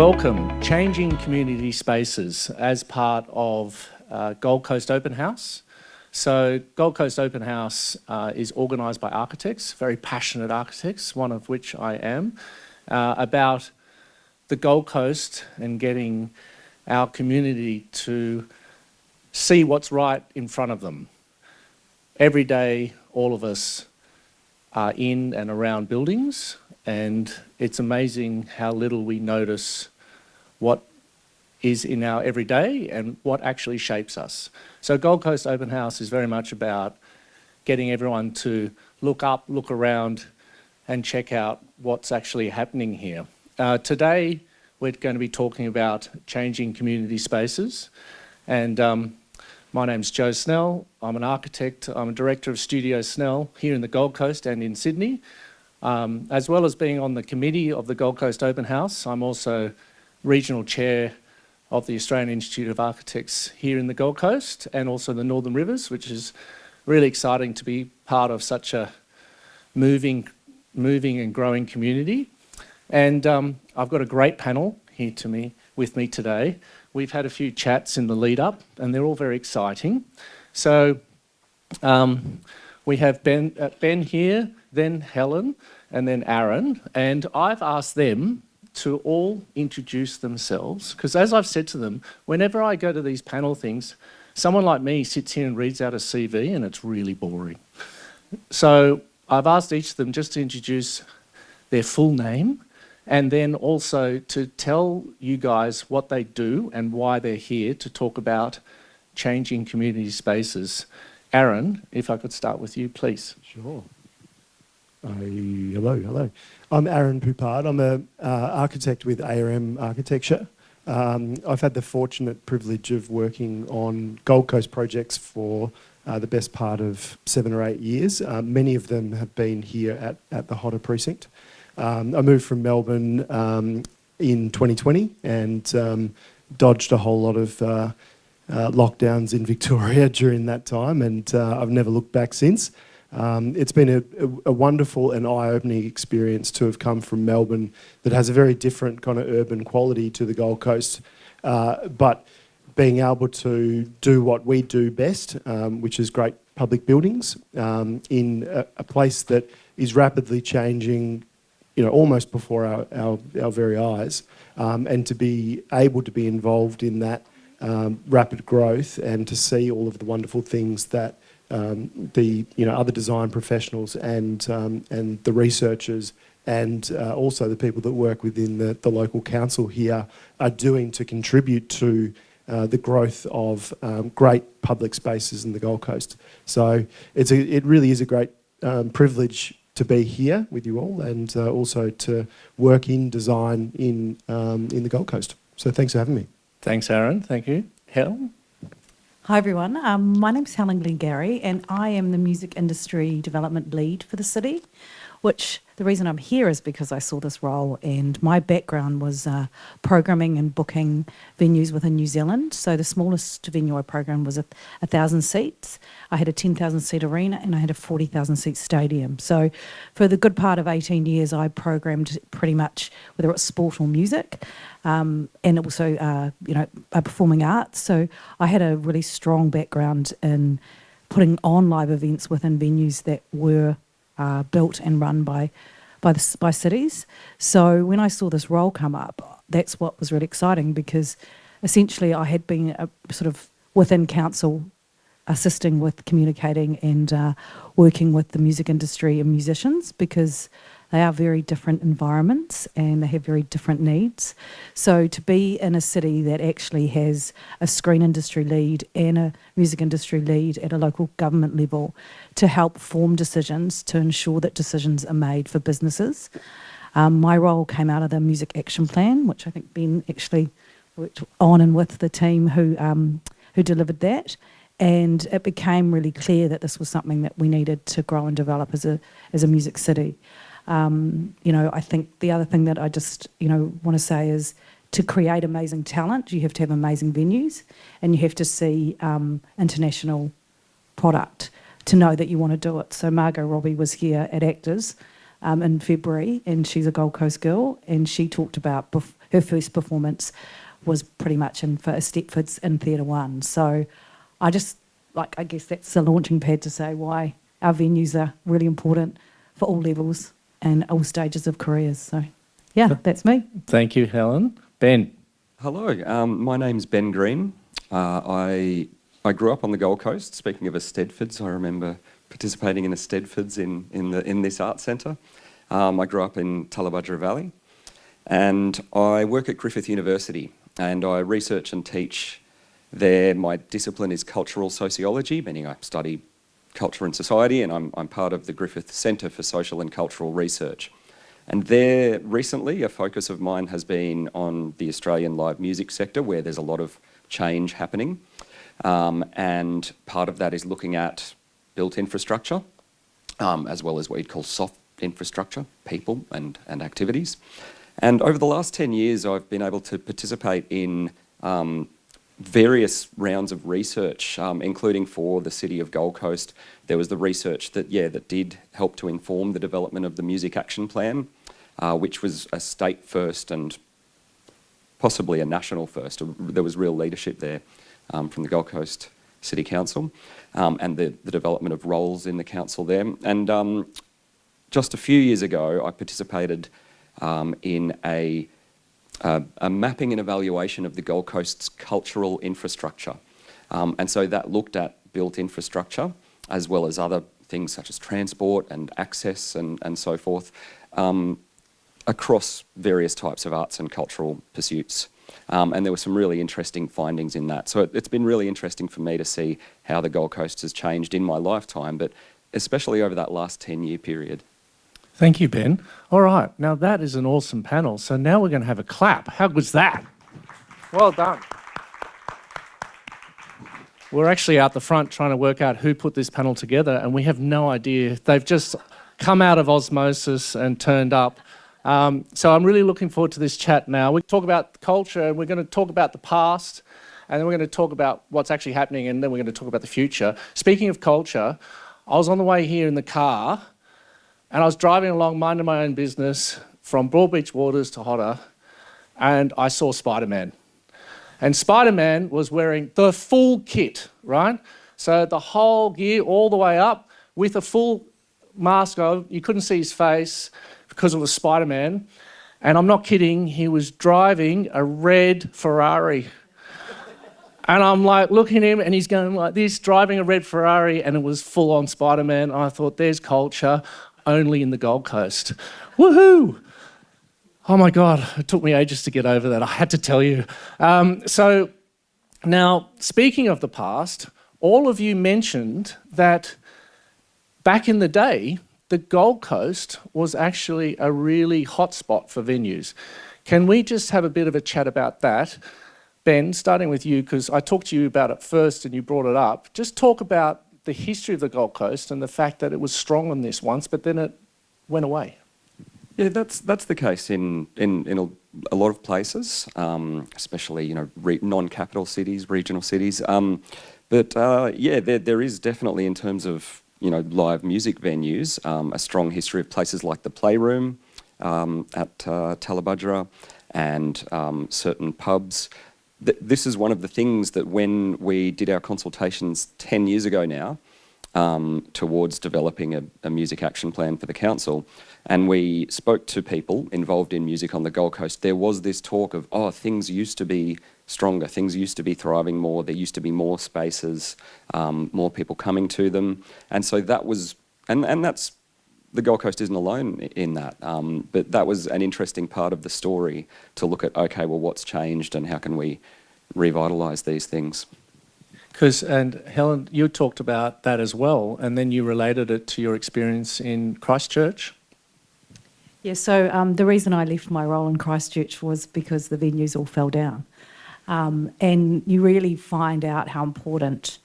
welcome Changing Community Spaces as part of Gold Coast Open House. So Gold Coast Open House is organised by architects, very passionate architects, one of which I am, about the Gold Coast and getting our community to see what's right in front of them. Every day, all of us are in and around buildings, and it's amazing how little we notice what is in our everyday and what actually shapes us. So Gold Coast Open House is very much about getting everyone to look up, look around, and check out what's actually happening here. Today, we're going to be talking about changing community spaces, and my name's Joe Snell. I'm an architect. I'm a director of Studio Snell here in the Gold Coast and in Sydney. As well as being on the committee of the Gold Coast Open House, I'm also regional chair of the Australian Institute of Architects here in the Gold Coast and also the Northern Rivers, which is really exciting to be part of such a moving and growing community. And I've got a great panel here with me today. We've had a few chats in the lead up and they're all very exciting. So we have Ben here, then Helen, and then Aaron. And I've asked them to all introduce themselves, because as I've said to them, whenever I go to these panel things, someone like me sits here and reads out a CV and it's really boring. So I've asked each of them just to introduce their full name and then also to tell you guys what they do and why they're here to talk about changing community spaces. Aaron, if I could start with you, please. Sure. Hello. I'm Aaron Poupard. I'm an architect with ARM Architecture. I've had the fortunate privilege of working on Gold Coast projects for the best part of 7 or 8 years. Many of them have been here at the HOTA precinct. I moved from Melbourne in 2020 and dodged a whole lot of lockdowns in Victoria during that time, and I've never looked back since. It's been a wonderful and eye-opening experience to have come from Melbourne that has a very different kind of urban quality to the Gold Coast, but being able to do what we do best, which is great public buildings, in a place that is rapidly changing, almost before our very eyes, and to be able to be involved in that rapid growth and to see all of the wonderful things that the other design professionals and the researchers and also the people that work within the local council here are doing to contribute to the growth of great public spaces in the Gold Coast. So it really is a great privilege to be here with you all and also to work in design in the Gold Coast. So thanks for having me. Thanks, Aaron. Thank you. Helen? Hi everyone, my name's Helen Glengarry and I am the music industry development lead for the city, which the reason I'm here is because I saw this role and my background was programming and booking venues within New Zealand. So the smallest venue I programmed was 1,000 seats. I had a 10,000 seat arena and I had a 40,000 seat stadium. So for the good part of 18 years I programmed pretty much whether it's sport or music. And also, performing arts. So I had a really strong background in putting on live events within venues that were built and run by cities. So when I saw this role come up, that's what was really exciting because essentially I had been sort of within council assisting with communicating and working with the music industry and musicians because they are very different environments and they have very different needs. So to be in a city that actually has a screen industry lead and a music industry lead at a local government level to help form decisions, to ensure that decisions are made for businesses. My role came out of the Music Action Plan, which I think Ben actually worked on and with the team who delivered that. And it became really clear that this was something that we needed to grow and develop as a music city. I think the other thing that I just, want to say is to create amazing talent, you have to have amazing venues and you have to see international product to know that you want to do it. So Margot Robbie was here at Actors in February, and she's a Gold Coast girl, and she talked about her first performance was pretty much in for Stepford's in Theatre One. So I guess that's the launching pad to say why our venues are really important for all levels and all stages of careers. So yeah, that's me. Thank you, Helen. Ben. Hello, my name's Ben Green. I grew up on the Gold Coast. Speaking of a Stedfords, I remember participating in a Stedfords in this art centre. I grew up in Tullabudgera Valley, and I work at Griffith University, and I research and teach there. My discipline is cultural sociology, meaning I study culture and society, and I'm part of the Griffith Centre for Social and Cultural Research. And there, recently, a focus of mine has been on the Australian live music sector, where there's a lot of change happening. And part of that is looking at built infrastructure, as well as what you'd call soft infrastructure, people and activities. And over the last 10 years, I've been able to participate in various rounds of research, including for the City of Gold Coast. There was the research that did help to inform the development of the Music Action Plan, which was a state first and possibly a national first. There was real leadership there from the Gold Coast City Council, and the development of roles in the council there. And just a few years ago, I participated in a mapping and evaluation of the Gold Coast's cultural infrastructure. And so that looked at built infrastructure, as well as other things such as transport and access and so forth, across various types of arts and cultural pursuits. And there were some really interesting findings in that. So it's been really interesting for me to see how the Gold Coast has changed in my lifetime, but especially over that last 10-year period. Thank you, Ben. All right, now that is an awesome panel. So now we're going to have a clap. How good's that? Well done. We're actually out the front trying to work out who put this panel together, and we have no idea. They've just come out of osmosis and turned up. So I'm really looking forward to this chat now. We talk about culture, and we're going to talk about the past, and then we're going to talk about what's actually happening, and then we're going to talk about the future. Speaking of culture, I was on the way here in the car, and I was driving along, minding my own business, from Broadbeach Waters to HOTA, and I saw Spider-Man. And Spider-Man was wearing the full kit, right? So the whole gear all the way up with a full mask on. You couldn't see his face because it was Spider-Man. And I'm not kidding, he was driving a red Ferrari. And I'm like looking at him and he's going like this, driving a red Ferrari, and it was full on Spider-Man. I thought, there's culture, only in the Gold Coast. Woohoo! Oh my God, it took me ages to get over that, I had to tell you. So now, speaking of the past, all of you mentioned that back in the day, the Gold Coast was actually a really hot spot for venues. Can we just have a bit of a chat about that? Ben, starting with you, because I talked to you about it first and you brought it up. Just talk about the history of the Gold Coast and the fact that it was strong on this once, but then it went away. Yeah, that's the case in a lot of places, especially non-capital cities, regional cities. But there is definitely, in terms of live music venues, a strong history of places like the Playroom at Tullabudgera and certain pubs. This is one of the things that when we did our consultations 10 years ago now, towards developing a music action plan for the council, and we spoke to people involved in music on the Gold Coast, there was this talk of, things used to be stronger, things used to be thriving more, there used to be more spaces, more people coming to them. And so that was, and that's, the Gold Coast isn't alone in that, but that was an interesting part of the story to look at, okay, well, what's changed and how can we revitalise these things? And Helen, you talked about that as well, and then you related it to your experience in Christchurch. Yeah, so the reason I left my role in Christchurch was because the venues all fell down. And you really find out how important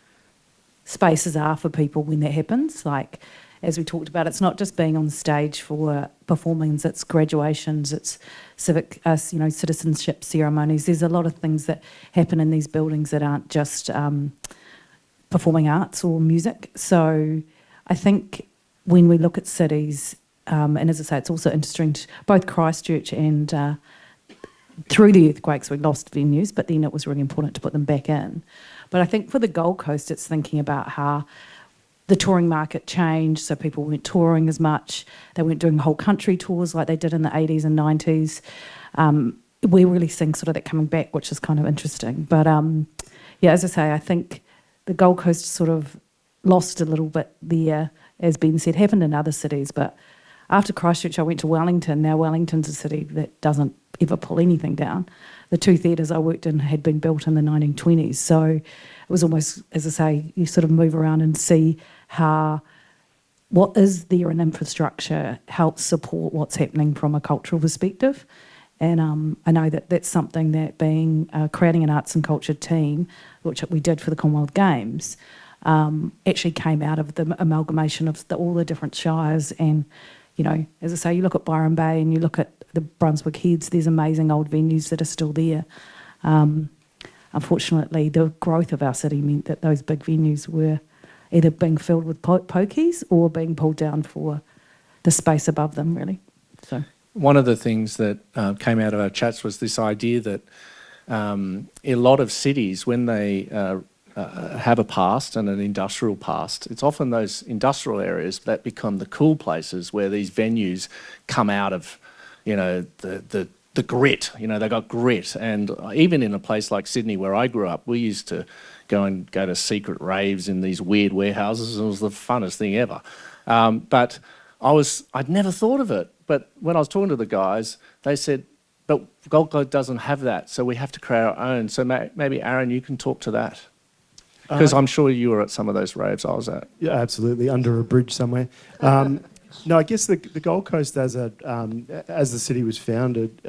spaces are for people when that happens. Like, as we talked about, it's not just being on stage for performance, it's graduations, it's civic, citizenship ceremonies. There's a lot of things that happen in these buildings that aren't just performing arts or music. So I think when we look at cities, and as I say, it's also interesting, both Christchurch and through the earthquakes we lost venues, but then it was really important to put them back in. But I think for the Gold Coast, it's thinking about how the touring market changed, so people weren't touring as much. They weren't doing whole country tours like they did in the 80s and 90s. We're really seeing sort of that coming back, which is kind of interesting. But yeah, as I say, I think the Gold Coast sort of lost a little bit there, as Ben said, happened in other cities. But after Christchurch, I went to Wellington. Now Wellington's a city that doesn't ever pull anything down. The 2 theatres I worked in had been built in the 1920s. So it was almost, as I say, you sort of move around and see how what is there in infrastructure helps support what's happening from a cultural perspective. And I know that that's something that being creating an arts and culture team, which we did for the Commonwealth Games, actually came out of the amalgamation of all the different shires. And, you know, as I say, you look at Byron Bay and you look at the Brunswick Heads, there's amazing old venues that are still there. Unfortunately, the growth of our city meant that those big venues were either being filled with pokies or being pulled down for the space above them, really. So one of the things that came out of our chats was this idea that a lot of cities, when they have a past and an industrial past, it's often those industrial areas that become the cool places where these venues come out of, you know, the grit. You know, they got grit. And even in a place like Sydney where I grew up, we used to go to secret raves in these weird warehouses. It was the funnest thing ever. But I'd never thought of it. But when I was talking to the guys, they said, but Gold Coast doesn't have that, so we have to create our own. So maybe, Aaron, you can talk to that. Because I'm sure you were at some of those raves I was at. Yeah, absolutely, under a bridge somewhere. No, I guess the Gold Coast as the city was founded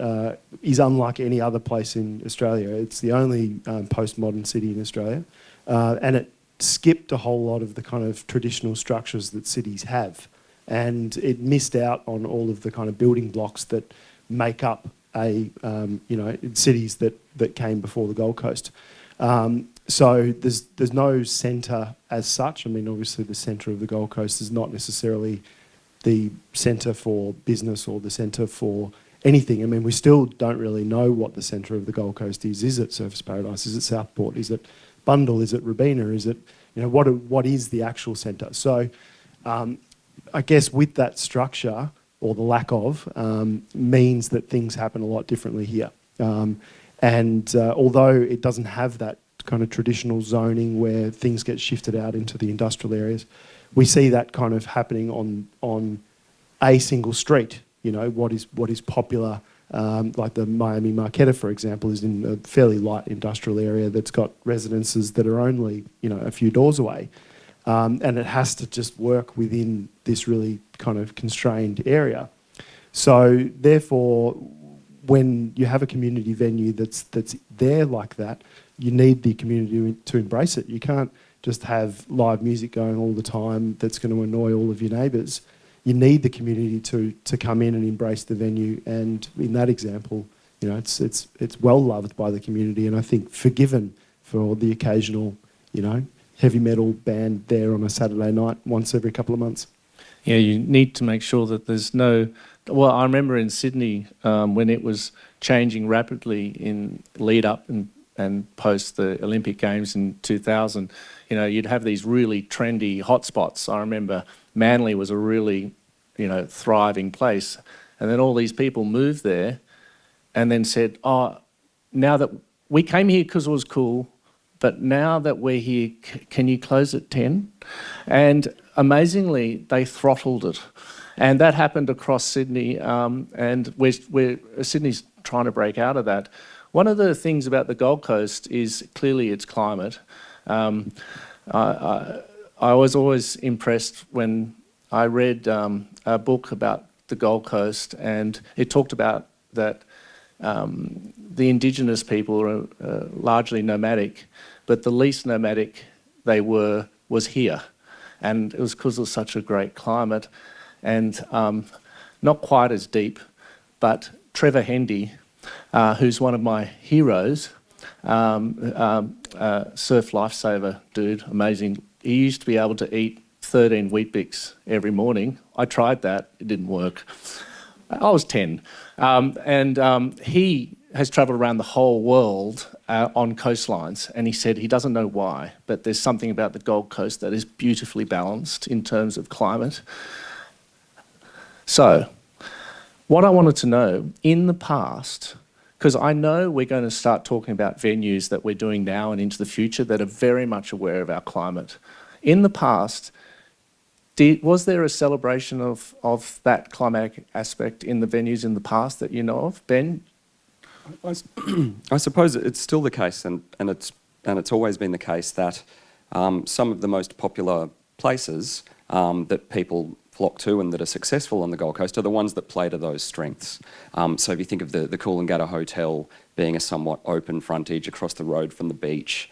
is unlike any other place in Australia. It's the only postmodern city in Australia, and it skipped a whole lot of the kind of traditional structures that cities have, and it missed out on all of the kind of building blocks that make up cities that came before the Gold Coast. So there's no centre as such. I mean, obviously the centre of the Gold Coast is not necessarily the centre for business or the centre for anything. I mean, we still don't really know what the centre of the Gold Coast is. Is it Surfers Paradise? Is it Southport? Is it Bundall? Is it Robina? Is it, you know, what is the actual centre? So I guess with that structure, or the lack of, means that things happen a lot differently here. And although it doesn't have that kind of traditional zoning where things get shifted out into the industrial areas, we see that kind of happening on a single street. You know, what is popular, like the Miami Marquetta, for example, is in a fairly light industrial area that's got residences that are only, you know, a few doors away. And it has to just work within this really kind of constrained area. So therefore, when you have a community venue that's there like that, you need the community to embrace it. You can't just have live music going all the time that's going to annoy all of your neighbours. You need the community to come in and embrace the venue. And in that example, you know, it's well loved by the community, and I think forgiven for the occasional, you know, heavy metal band there on a Saturday night once every couple of months. Yeah, you need to make sure that there's no... Well, I remember in Sydney when it was changing rapidly in lead up and post the Olympic Games in 2000, you know, you'd have these really trendy hotspots. I remember Manly was a really, you know, thriving place. And then all these people moved there and then said, oh, now that we came here because it was cool, but now that we're here, can you close at 10? And amazingly, they throttled it. And that happened across Sydney, and Sydney's trying to break out of that. One of the things about the Gold Coast is clearly its climate. I was always impressed when I read a book about the Gold Coast, and it talked about that the Indigenous people are largely nomadic, but the least nomadic they were was here. And it was because it was such a great climate. And not quite as deep, but Trevor Hendy, who's one of my heroes, surf lifesaver dude, amazing. He used to be able to eat 13 Weet-Bix every morning. I tried that. It didn't work. I was 10. He has travelled around the whole world on coastlines, and he said he doesn't know why, but there's something about the Gold Coast that is beautifully balanced in terms of climate. So, what I wanted to know, in the past, because I know we're going to start talking about venues that we're doing now and into the future that are very much aware of our climate. In the past, was there a celebration of that climatic aspect in the venues in the past that you know of? Ben? I suppose it's still the case, and it's always been the case that some of the most popular places that people flock to and that are successful on the Gold Coast are the ones that play to those strengths. So if you think of the Coolangatta Hotel being a somewhat open frontage across the road from the beach,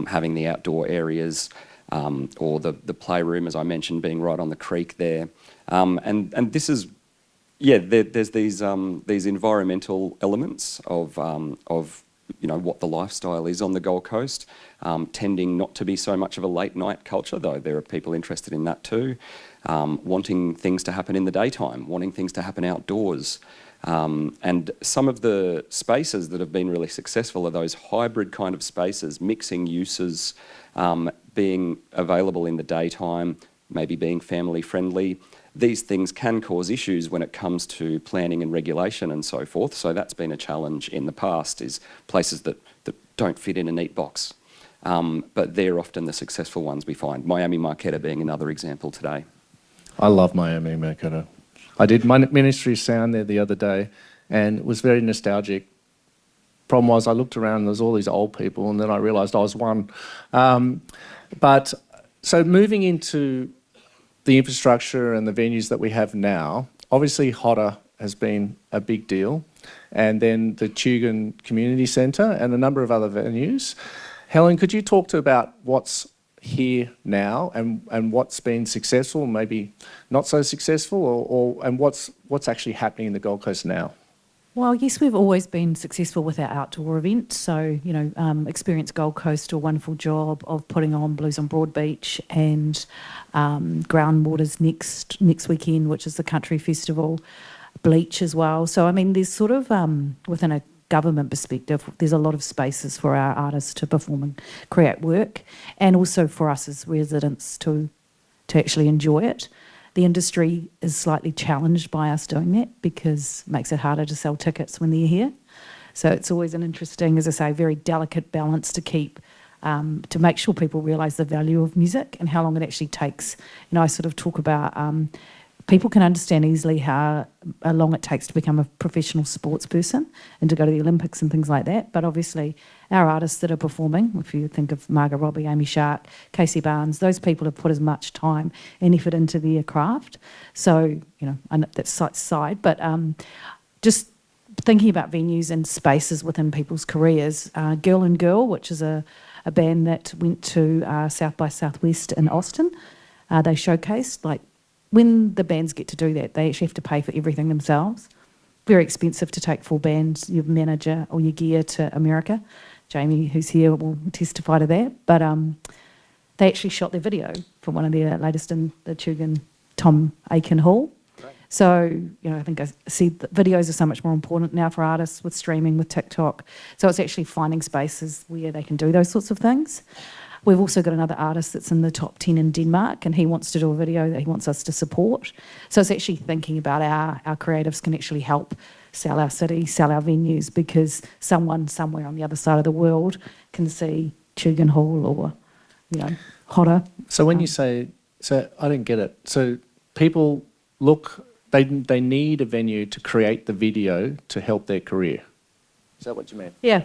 having the outdoor areas, or the playroom, as I mentioned, being right on the creek there, and this is. Yeah, there's these environmental elements of what the lifestyle is on the Gold Coast, tending not to be so much of a late night culture, though there are people interested in that too, wanting things to happen in the daytime, wanting things to happen outdoors. And some of the spaces that have been really successful are those hybrid kind of spaces, mixing uses, being available in the daytime, maybe being family friendly. These things can cause issues when it comes to planning and regulation and so forth. So that's been a challenge in the past, is places that don't fit in a neat box. But they're often the successful ones we find. Miami Marquetta being another example today. I love Miami Marquetta. I did my ministry sound there the other day, and it was very nostalgic. Problem was, I looked around and there's all these old people, and then I realised I was one. But so moving into the infrastructure and the venues that we have now, obviously HOTA has been a big deal, and then the Tugun Community Centre and a number of other venues. Helen, could you talk to about what's here now and what's been successful, maybe not so successful, and what's actually happening in the Gold Coast now? Well, yes, we've always been successful with our outdoor events. So, Experience Gold Coast do a wonderful job of putting on Blues on Broadbeach, and Groundwater's next weekend, which is the Country Festival, Bleach as well. So, I mean, there's sort of, within a government perspective, there's a lot of spaces for our artists to perform and create work, and also for us as residents to actually enjoy it. The industry is slightly challenged by us doing that because it makes it harder to sell tickets when they're here. So it's always an interesting, as I say, very delicate balance to keep, to make sure people realise the value of music and how long it actually takes. I sort of talk about people can understand easily how long it takes to become a professional sports person and to go to the Olympics and things like that. But obviously, our artists that are performing, if you think of Margaret Robbie, Amy Shark, Casey Barnes, those people have put as much time and effort into their craft. So, and that's side. But just thinking about venues and spaces within people's careers, Girl and Girl, which is a band that went to South by Southwest in Austin, they showcased, when the bands get to do that, they actually have to pay for everything themselves. Very expensive to take full bands, your manager or your gear to America. Jamie, who's here, will testify to that. But they actually shot their video for one of their latest in the Tugun Tom Aiken Hall. Right. So, I think I see that videos are so much more important now for artists with streaming, with TikTok. So it's actually finding spaces where they can do those sorts of things. We've also got another artist that's in the top 10 in Denmark, and he wants to do a video that he wants us to support. So it's actually thinking about our creatives can actually help sell our city, sell our venues, because someone somewhere on the other side of the world can see Tugun Hall or, HOTA. So when you say, I didn't get it. So people look, they need a venue to create the video to help their career. Is that what you meant? Yeah.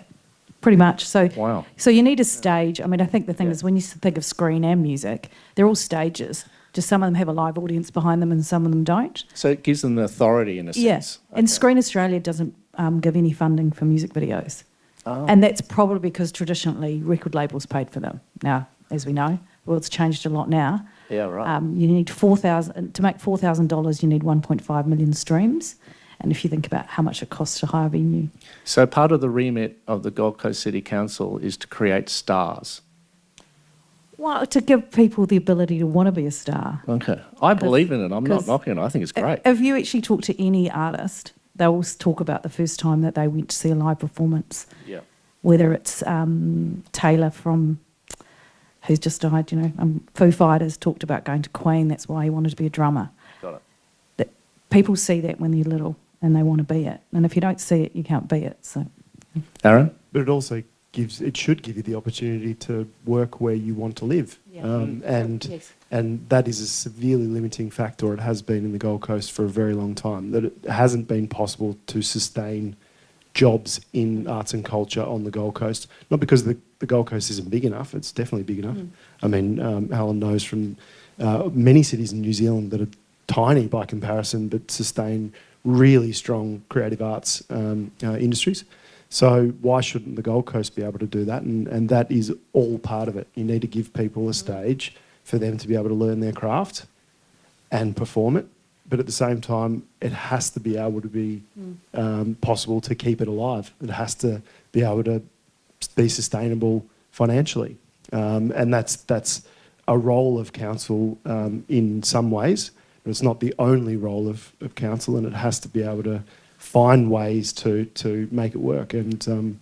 Pretty much. So, wow. So you need a stage. I mean, I think the thing is when you think of screen and music, they're all stages. Just some of them have a live audience behind them and some of them don't. So it gives them the authority in a sense. Yes. Yeah. And Screen Australia doesn't give any funding for music videos. Oh. And that's probably because traditionally record labels paid for them. Now, as we know, the world's changed a lot now. Yeah, right. You need to make $4,000, you need 1.5 million streams. And if you think about how much it costs to hire a venue. So part of the remit of the Gold Coast City Council is to create stars. Well, to give people the ability to want to be a star. Okay. I believe in it. I'm not 'Cause knocking it. I think it's great. If you actually talk to any artist, they will talk about the first time that they went to see a live performance. Yeah. Whether it's Taylor from, who's just died, Foo Fighters talked about going to Queen. That's why he wanted to be a drummer. Got it. That people see that when they're little and they want to be it. And if you don't see it, you can't be it. So, Aaron? But it also should give you the opportunity to work where you want to live. Yeah. And that is a severely limiting factor. It has been in the Gold Coast for a very long time, that it hasn't been possible to sustain jobs in arts and culture on the Gold Coast. Not because the Gold Coast isn't big enough, it's definitely big enough. I mean, Alan knows from many cities in New Zealand that are tiny by comparison, but sustain really strong creative arts industries. So why shouldn't the Gold Coast be able to do that? And that is all part of it. You need to give people a stage for them to be able to learn their craft and perform it. But at the same time, it has to be able to be possible to keep it alive. It has to be able to be sustainable financially. And that's a role of council in some ways, but it's not the only role of council, and it has to be able to find ways to make it work. And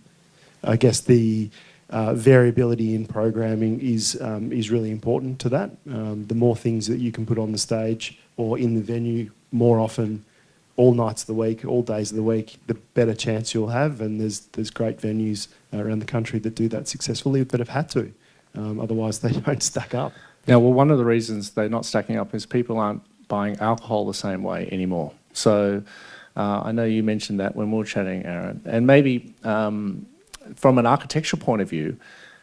I guess the variability in programming is really important to that. The more things that you can put on the stage or in the venue more often, all nights of the week, all days of the week, the better chance you'll have. And there's great venues around the country that do that successfully, but have had to. Otherwise, they don't stack up. Now, well, one of the reasons they're not stacking up is people aren't buying alcohol the same way anymore. So I know you mentioned that when we were chatting, Aaron. And maybe from an architectural point of view,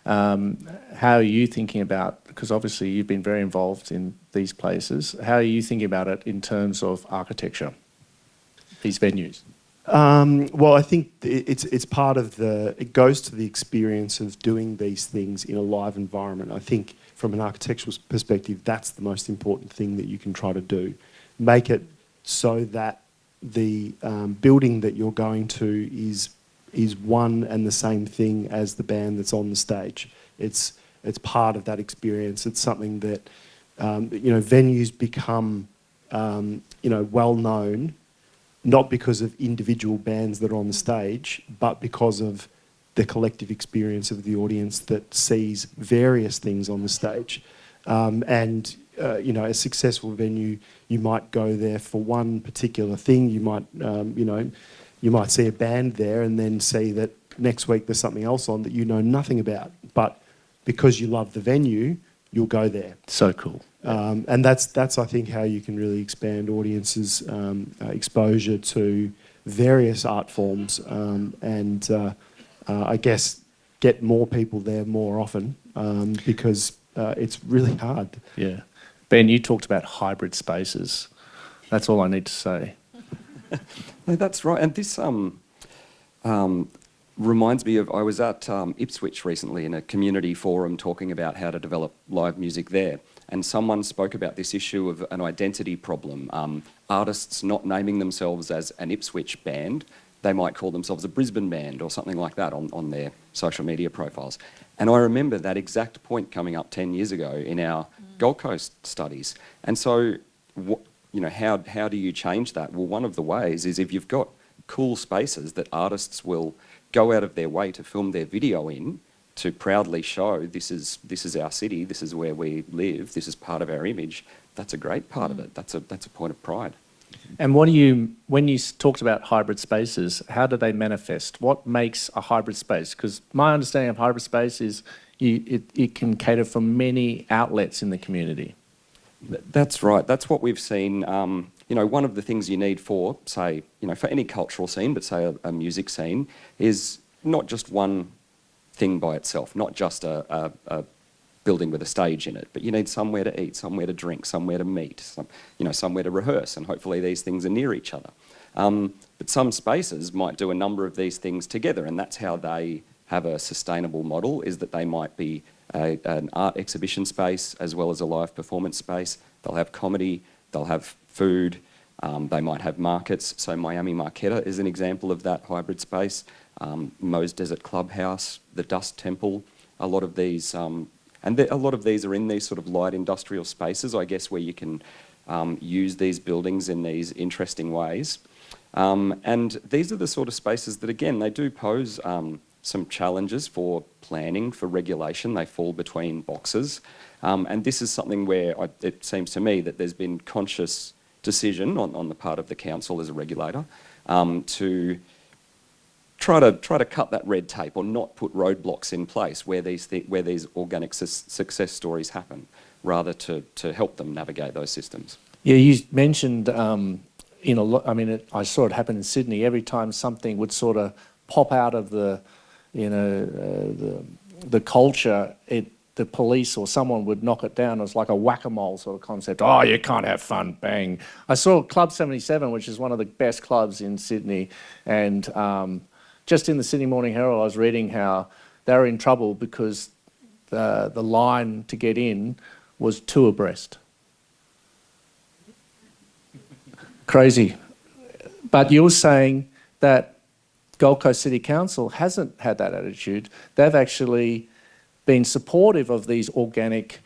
how are you thinking about, because obviously you've been very involved in these places, how are you thinking about it in terms of architecture, these venues? Well, I think it's part of it goes to the experience of doing these things in a live environment. I think from an architectural perspective, that's the most important thing that you can try to do. Make it so that the building that you're going to is one and the same thing as the band that's on the stage. It's part of that experience. It's something that venues become well known, not because of individual bands that are on the stage, but because of the collective experience of the audience that sees various things on the stage. A successful venue, you might go there for one particular thing. You might, you might see a band there and then see that next week there's something else on that you know nothing about. But because you love the venue, you'll go there. So cool. And that's I think how you can really expand audiences' exposure to various art forms, and I guess get more people there more often, because it's really hard. Yeah. Ben, you talked about hybrid spaces. That's all I need to say. No, that's right. And this reminds me of, I was at Ipswich recently in a community forum talking about how to develop live music there. And someone spoke about this issue of an identity problem. Artists not naming themselves as an Ipswich band, they might call themselves a Brisbane band or something like that on their social media profiles. And I remember that exact point coming up 10 years ago in our Gold Coast studies. And so, how do you change that? Well, one of the ways is if you've got cool spaces that artists will go out of their way to film their video in, to proudly show this is our city, this is where we live, this is part of our image. That's a great part of it. That's a point of pride. And when you talked about hybrid spaces, how do they manifest? What makes a hybrid space? Because my understanding of hybrid space is it can cater for many outlets in the community. That's right. That's what we've seen. One of the things you need for, say, for any cultural scene, but say a music scene, is not just one thing by itself, not just a building with a stage in it, but you need somewhere to eat, somewhere to drink, somewhere to meet, somewhere to rehearse, and hopefully these things are near each other. But some spaces might do a number of these things together, and that's how they have a sustainable model, is that they might be an art exhibition space as well as a live performance space. They'll have comedy, they'll have food, they might have markets. So Miami Marquetta is an example of that hybrid space. Moe's Desert Clubhouse, the Dust Temple, a lot of these And a lot of these are in these sort of light industrial spaces, I guess, where you can use these buildings in these interesting ways. And these are the sort of spaces that, again, they do pose some challenges for planning, for regulation. They fall between boxes. And this is something where it seems to me that there's been conscious decision on the part of the council as a regulator to try to cut that red tape or not put roadblocks in place where these organic success stories happen, rather to help them navigate those systems. Yeah, you mentioned I saw it happen in Sydney. Every time something would sort of pop out of the culture, the police or someone would knock it down. It was like a whack-a-mole sort of concept. Oh, you can't have fun, bang. I saw Club 77, which is one of the best clubs in Sydney, and just in the Sydney Morning Herald, I was reading how they were in trouble because the line to get in was 2 abreast. Crazy. But you're saying that Gold Coast City Council hasn't had that attitude. They've actually been supportive of these organic,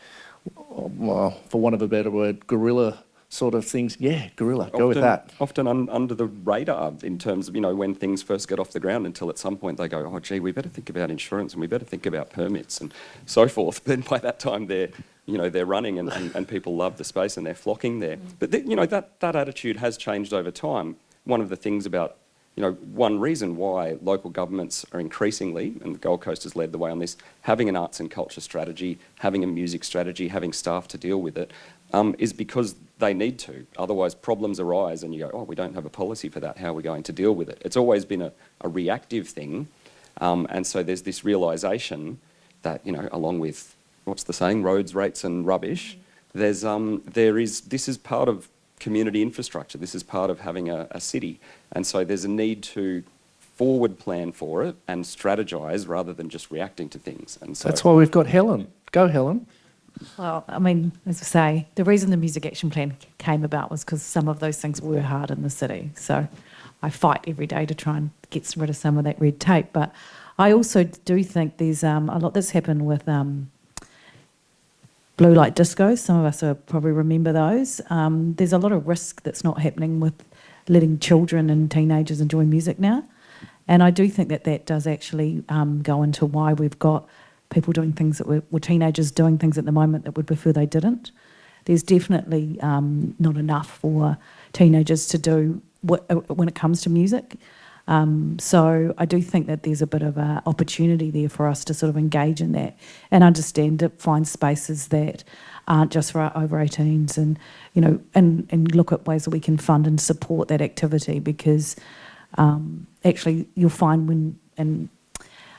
well, for want of a better word, guerrilla sort of things. Yeah, guerrilla, go with that. Often under the radar in terms of, when things first get off the ground, until at some point they go, oh, gee, we better think about insurance and we better think about permits and so forth. Then by that time they're running and people love the space and they're flocking there. But that attitude has changed over time. One of the things about, one reason why local governments are increasingly, and the Gold Coast has led the way on this, having an arts and culture strategy, having a music strategy, having staff to deal with it, is because they need to. Otherwise problems arise and you go, oh, we don't have a policy for that. How are we going to deal with it? It's always been a reactive thing. And so there's this realisation that, along with, what's the saying, roads, rates and rubbish, this is part of community infrastructure. This is part of having a city. And so there's a need to forward plan for it and strategise rather than just reacting to things. And so that's why we've got Helen. Go, Helen. Well, I mean, as I say, the reason the Music Action Plan came about was because some of those things were hard in the city. So I fight every day to try and get rid of some of that red tape. But I also do think there's a lot that's happened with blue light discos. Some of us will probably remember those. There's a lot of risk that's not happening with letting children and teenagers enjoy music now. And I do think that does actually go into why we've got people doing things that were teenagers doing things at the moment that would prefer they didn't. There's definitely not enough for teenagers to do when it comes to music. So I do think that there's a bit of an opportunity there for us to sort of engage in that and understand it, find spaces that aren't just for our over 18s and, and look at ways that we can fund and support that activity because actually you'll find and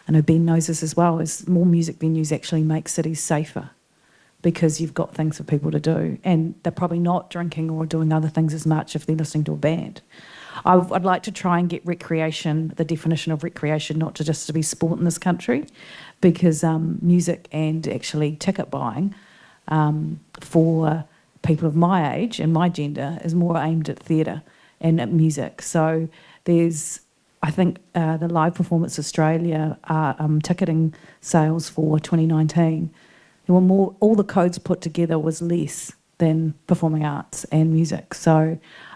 I know Ben knows this as well, is more music venues actually make cities safer because you've got things for people to do and they're probably not drinking or doing other things as much if they're listening to a band. I'd like to try and get recreation, the definition of recreation, not just to be sport in this country, because music and actually ticket buying for people of my age and my gender is more aimed at theatre and at music. So I think the Live Performance Australia ticketing sales for 2019, there were more, all the codes put together was less than performing arts and music. So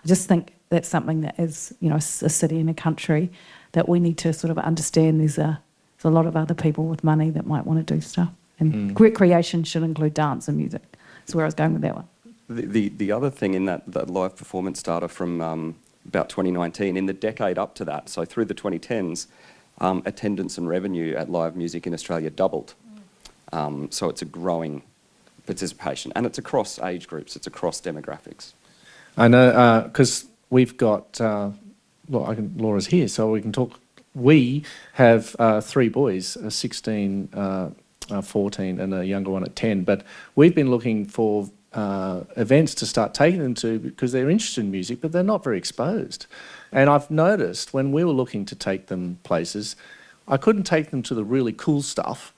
I just think that's something that is, a city and a country that we need to sort of understand there's a lot of other people with money that might want to do stuff. And recreation should include dance and music. That's where I was going with that one. The other thing in that live performance data from about 2019, in the decade up to that, so through the 2010s, attendance and revenue at live music in Australia doubled. So it's a growing participation, and it's across age groups, it's across demographics. I know, because we've got, Laura's here, so we can talk. We have 3 boys, 16, 14, and a younger one at 10, but we've been looking for events to start taking them to because they're interested in music, but they're not very exposed. And I've noticed when we were looking to take them places, I couldn't take them to the really cool stuff,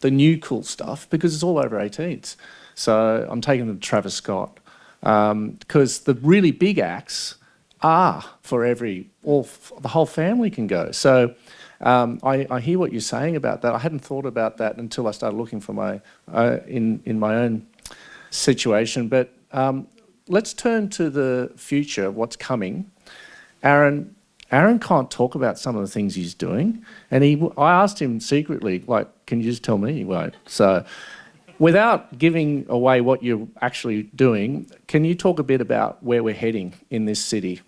the new cool stuff, because it's all over 18s. So I'm taking them to Travis Scott because the really big acts are for the whole family can go. So I hear what you're saying about that. I hadn't thought about that until I started looking for my in my own situation. But let's turn to the future, what's coming. Aaron can't talk about some of the things he's doing, and I asked him secretly, like, can you just tell me? He won't. So, without giving away what you're actually doing, can you talk a bit about where we're heading in this city?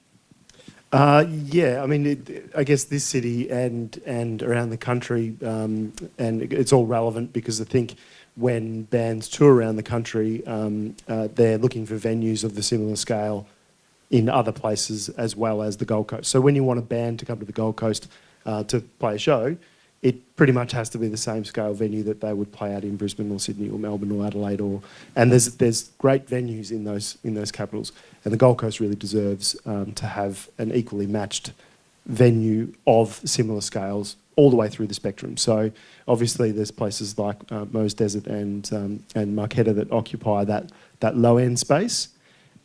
Yeah, I mean, I guess this city and around the country, and it's all relevant because I think when bands tour around the country, they're looking for venues of the similar scale in other places as well as the Gold Coast. So when you want a band to come to the Gold Coast to play a show, it pretty much has to be the same scale venue that they would play at in Brisbane or Sydney or Melbourne or Adelaide, and there's great venues in those capitals, and the Gold Coast really deserves to have an equally matched venue of similar scales all the way through the spectrum. So obviously there's places like Mo's Desert and Marquetta that occupy that low end space,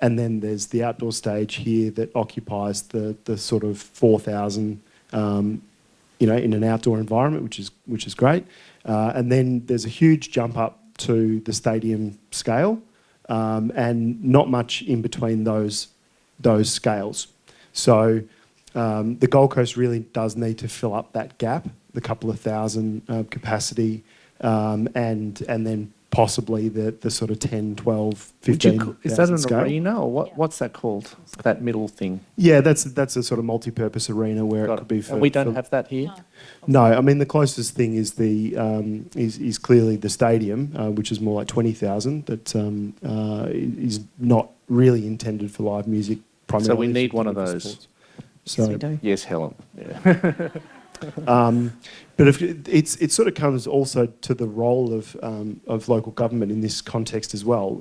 and then there's the outdoor stage here that occupies the sort of 4,000. In an outdoor environment, which is great. And then there's a huge jump up to the stadium scale, and not much in between those scales. So the Gold Coast really does need to fill up that gap, the couple of thousand capacity, and then possibly the sort of 10, 12, 15. Is that an scale. arena, or what's that called? That middle thing? Yeah, that's a sort of multi-purpose arena where it could be for... And we don't have that here? No, I mean the closest thing is is clearly the stadium, which is more like 20,000. That is not really intended for live music primarily. So we need one of those. Yes, So we do. Yes, Helen. Yeah. but it sort of comes also to the role of local government in this context as well.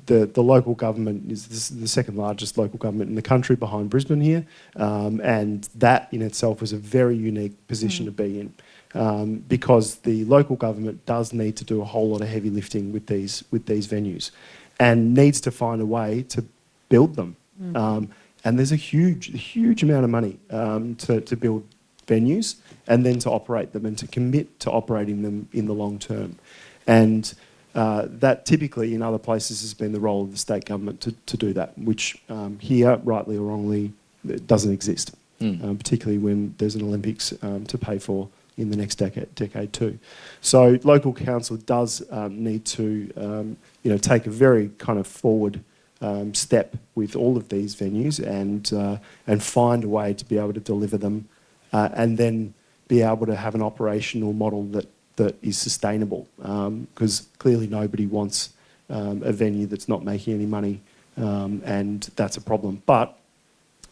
The local government is the second largest local government in the country behind Brisbane here, and that in itself is a very unique position to be in, because the local government does need to do a whole lot of heavy lifting with these venues, and needs to find a way to build them. And there's a huge amount of money to build venues and then to operate them and to commit to operating them in the long term. And that typically in other places has been the role of the state government to do that, which here, rightly or wrongly, doesn't exist, particularly when there's an Olympics to pay for in the next decade too. So local council does need to take a very kind of forward step with all of these venues and find a way to be able to deliver them and then be able to have an operational model that is sustainable, because clearly nobody wants a venue that's not making any money, and that's a problem. But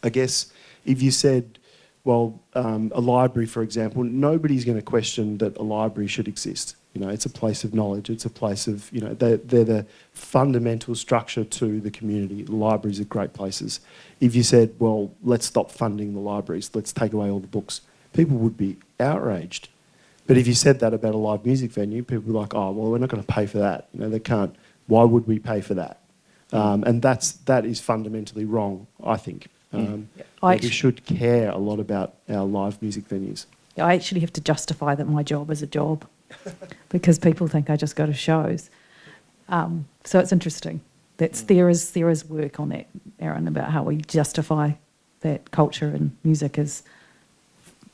I guess if you said, well, a library, for example, nobody's going to question that a library should exist. It's a place of knowledge. It's a place of, they're the fundamental structure to the community. Libraries are great places. If you said, well, let's stop funding the libraries, let's take away all the books, people would be outraged. But if you said that about a live music venue, people would be like, oh, well, we're not going to pay for that. They can't. Why would we pay for that? And that is fundamentally wrong, I think. We should care a lot about our live music venues. I actually have to justify that my job is a job because people think I just go to shows. So it's interesting. There is work on that, Aaron, about how we justify that culture and music is,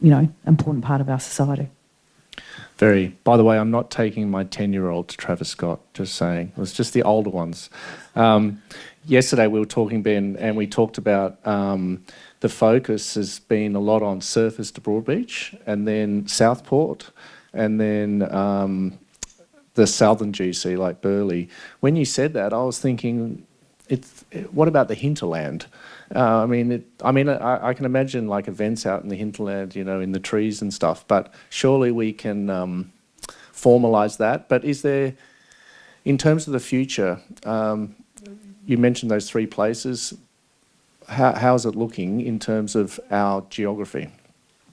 important part of our society. Very. By the way, I'm not taking my 10-year-old to Travis Scott, just saying. It was just the older ones. Yesterday we were talking, Ben, and we talked about the focus has been a lot on Surfers to Broadbeach and then Southport and then the southern GC like Burleigh. When you said that, I was thinking, what about the hinterland? I can imagine like events out in the hinterland, in the trees and stuff, but surely we can formalise that. But is there, in terms of the future, you mentioned those three places, how is it looking in terms of our geography?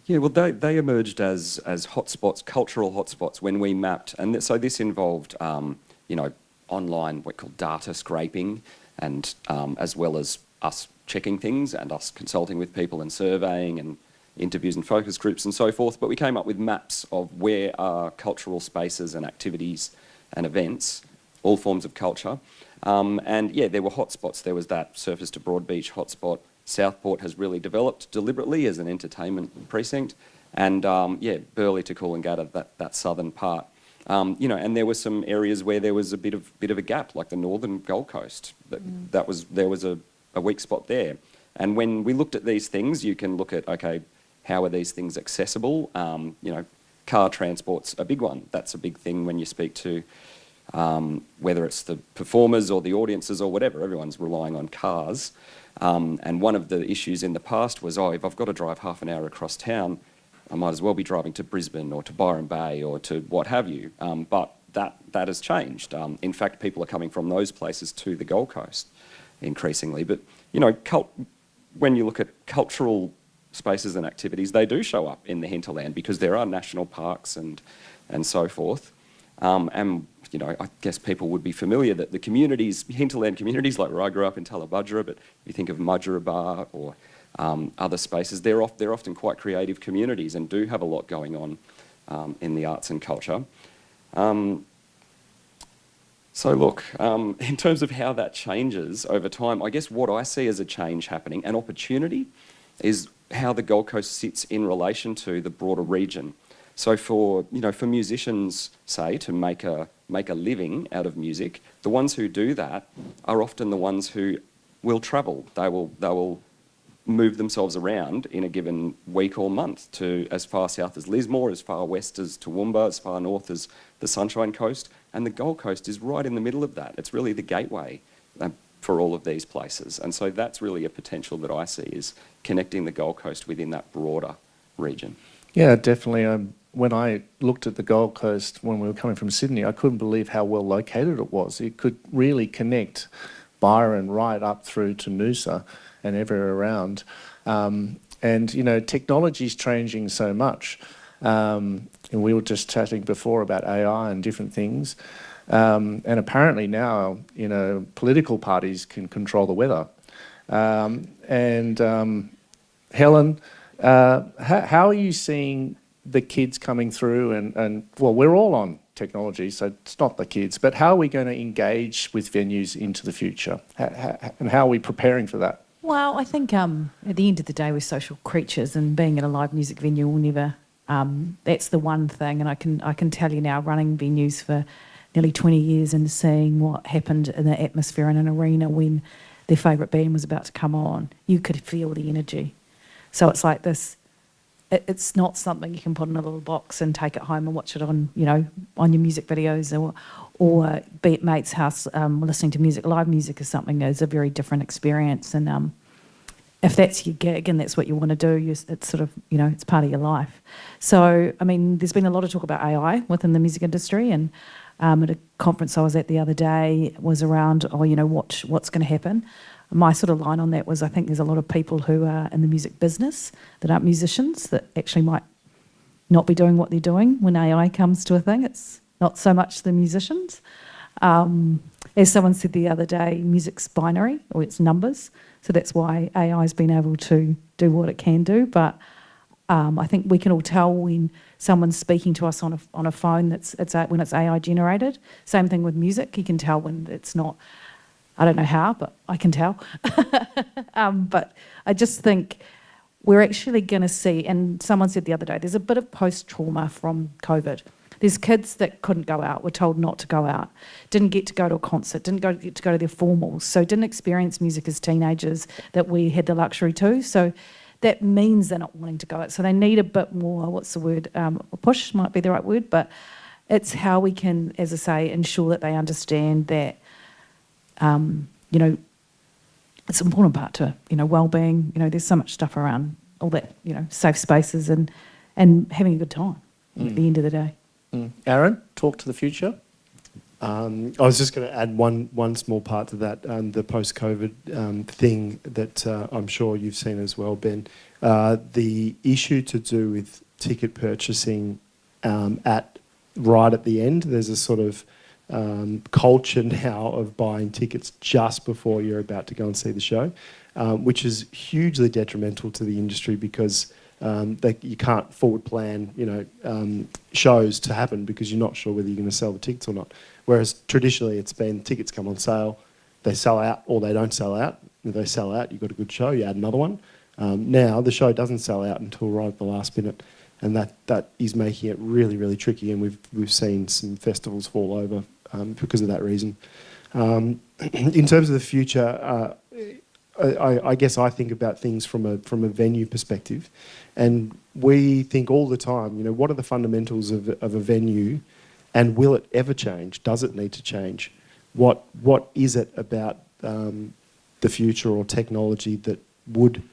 Yeah, well, they emerged as hotspots, cultural hotspots, when we mapped, and so this involved, online what we call data scraping, and as well as us checking things and us consulting with people and surveying interviews and focus groups and so forth, but we came up with maps of where are cultural spaces and activities and events, all forms of culture. And yeah, there were hotspots. There was that Surfers to Broadbeach hotspot. Southport has really developed deliberately as an entertainment precinct. And yeah, Burleigh to Coolangatta, that southern part. You know, and there were some areas where there was a bit of a gap, like the northern Gold Coast. There was a weak spot there. And when we looked at these things, you can look at, okay, how are these things accessible? You know, car transport's a big one. That's a big thing when you speak to whether it's the performers or the audiences or whatever, everyone's relying on cars. And one of the issues in the past was, oh, if I've got to drive half an hour across town, I might as well be driving to Brisbane or to Byron Bay or to what have you. But that has changed. In fact, people are coming from those places to the Gold Coast increasingly. But, you know, when you look at cultural spaces and activities, they do show up in the hinterland because there are national parks and so forth. And, you know, I guess people would be familiar that the communities, hinterland communities, like where I grew up in Tullabudgera, but if you think of Mudgeeraba or other spaces, they're often quite creative communities and do have a lot going on in the arts and culture. So look, in terms of how that changes over time, I guess what I see as a change happening, an opportunity, is how the Gold Coast sits in relation to the broader region. So for musicians, say, to make a living out of music, the ones who do that are often the ones who will travel. They will move themselves around in a given week or month to as far south as Lismore, as far west as Toowoomba, as far north as the Sunshine Coast, and the Gold Coast is right in the middle of that. It's really the gateway for all of these places, and so that's really a potential that I see, is connecting the Gold Coast within that broader region. Yeah, definitely. When I looked at the Gold Coast when we were coming from Sydney, I couldn't believe how well located it was. It could really connect Byron right up through to Noosa and everywhere around. And, you know, technology's changing so much. And we were just chatting before about AI and different things. And apparently now, you know, political parties can control the weather. Helen, how are you seeing the kids coming through and well, we're all on technology, so it's not the kids, but how are we going to engage with venues into the future? And how are we preparing for that? Well, I think at the end of the day, we're social creatures, and being at a live music venue will never. That's the one thing, and I can tell you now, running venues for nearly 20 years and seeing what happened in the atmosphere in an arena when their favourite band was about to come on, you could feel the energy. So it's like this. It's not something you can put in a little box and take it home and watch it on, you know, on your music videos or be at mate's house listening to music. Live music is something that is a very different experience, and if that's your gig and that's what you want to do, it's sort of, you know, it's part of your life. So, I mean, there's been a lot of talk about AI within the music industry, and at a conference I was at the other day was around, you know, what's going to happen. My sort of line on that was, I think there's a lot of people who are in the music business that aren't musicians that actually might not be doing what they're doing when AI comes to a thing. It's not so much the musicians. As someone said the other day, music's binary, or it's numbers. So that's why AI's been able to do what it can do. But I think we can all tell when someone's speaking to us on a phone when it's AI generated. Same thing with music. You can tell when it's not. I don't know how, but I can tell. But I just think we're actually going to see, and someone said the other day, there's a bit of post-trauma from COVID. There's kids that couldn't go out, were told not to go out, didn't get to go to a concert, didn't get to go to their formals, so didn't experience music as teenagers that we had the luxury to. So that means they're not wanting to go out. So they need a bit more, what's the word, push might be the right word, but it's how we can, as I say, ensure that they understand that you know, it's an important part to, you know, well-being. You know, there's so much stuff around all that, you know, safe spaces and having a good time at the end of the day. Aaron, talk to the future. I was just going to add one small part to that, the post-COVID thing that I'm sure you've seen as well, Ben. The issue to do with ticket purchasing right at the end, there's a sort of culture now of buying tickets just before you're about to go and see the show, which is hugely detrimental to the industry because that you can't forward plan, shows to happen because you're not sure whether you're going to sell the tickets or not. Whereas traditionally it's been tickets come on sale, they sell out or they don't sell out. If they sell out, you've got a good show, you add another one. Now the show doesn't sell out until right at the last minute, and that is making it really, really tricky. And we've seen some festivals fall over because of that reason. In terms of the future, I guess I think about things from a venue perspective, and we think all the time, what are the fundamentals of a venue, and will it ever change? Does it need to change? What is it about the future or technology that would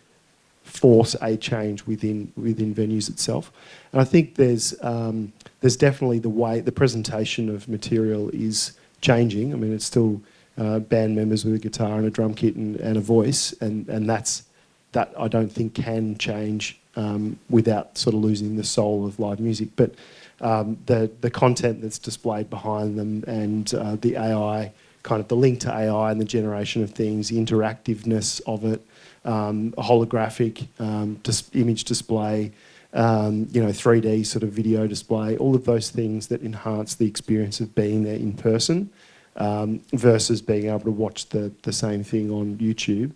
force a change within venues itself? And I think there's definitely the presentation of material is changing. I mean, it's still band members with a guitar and a drum kit and a voice, and that I don't think can change without sort of losing the soul of live music. But the content that's displayed behind them and the AI, kind of the link to AI and the generation of things, the interactiveness of it, a holographic image display, 3D sort of video display, all of those things that enhance the experience of being there in person versus being able to watch the same thing on YouTube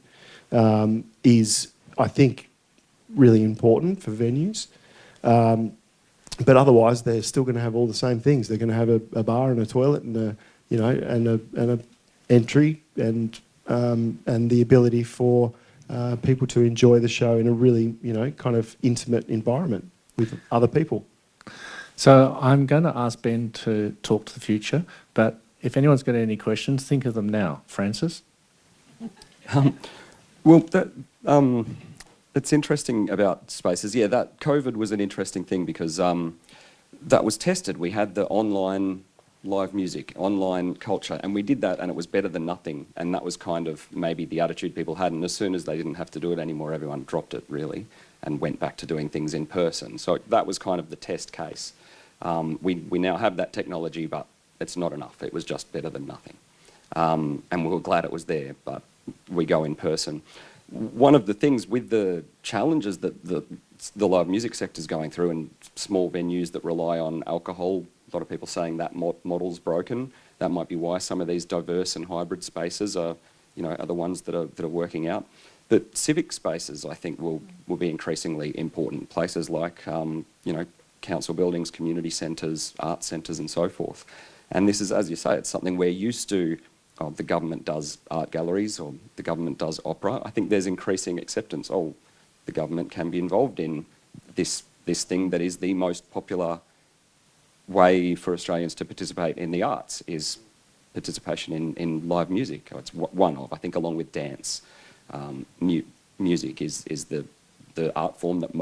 is, I think, really important for venues. But otherwise, they're still going to have all the same things. They're going to have a bar and a toilet and a entry and the ability for people to enjoy the show in a really, kind of intimate environment with other people. So I'm going to ask Ben to talk to the future, but if anyone's got any questions, think of them now. Francis? It's interesting about spaces. Yeah, that COVID was an interesting thing because that was tested. We had the online live music, online culture, and we did that and it was better than nothing. And that was kind of maybe the attitude people had. And as soon as they didn't have to do it anymore, everyone dropped it really and went back to doing things in person. So that was kind of the test case. We now have that technology, but it's not enough. It was just better than nothing. And we were glad it was there, but we go in person. One of the things with the challenges that the live music sector is going through, and small venues that rely on alcohol, a lot of people saying that model's broken. That might be why some of these diverse and hybrid spaces are the ones that are working out. But civic spaces, I think, will be increasingly important. Places like council buildings, community centres, art centres, and so forth. And this is, as you say, it's something we're used to. The government does art galleries or the government does opera. I think there's increasing acceptance. The government can be involved in this thing that is the most popular way for Australians to participate in the arts is participation in live music. It's one of, I think, along with dance. Music is the art form that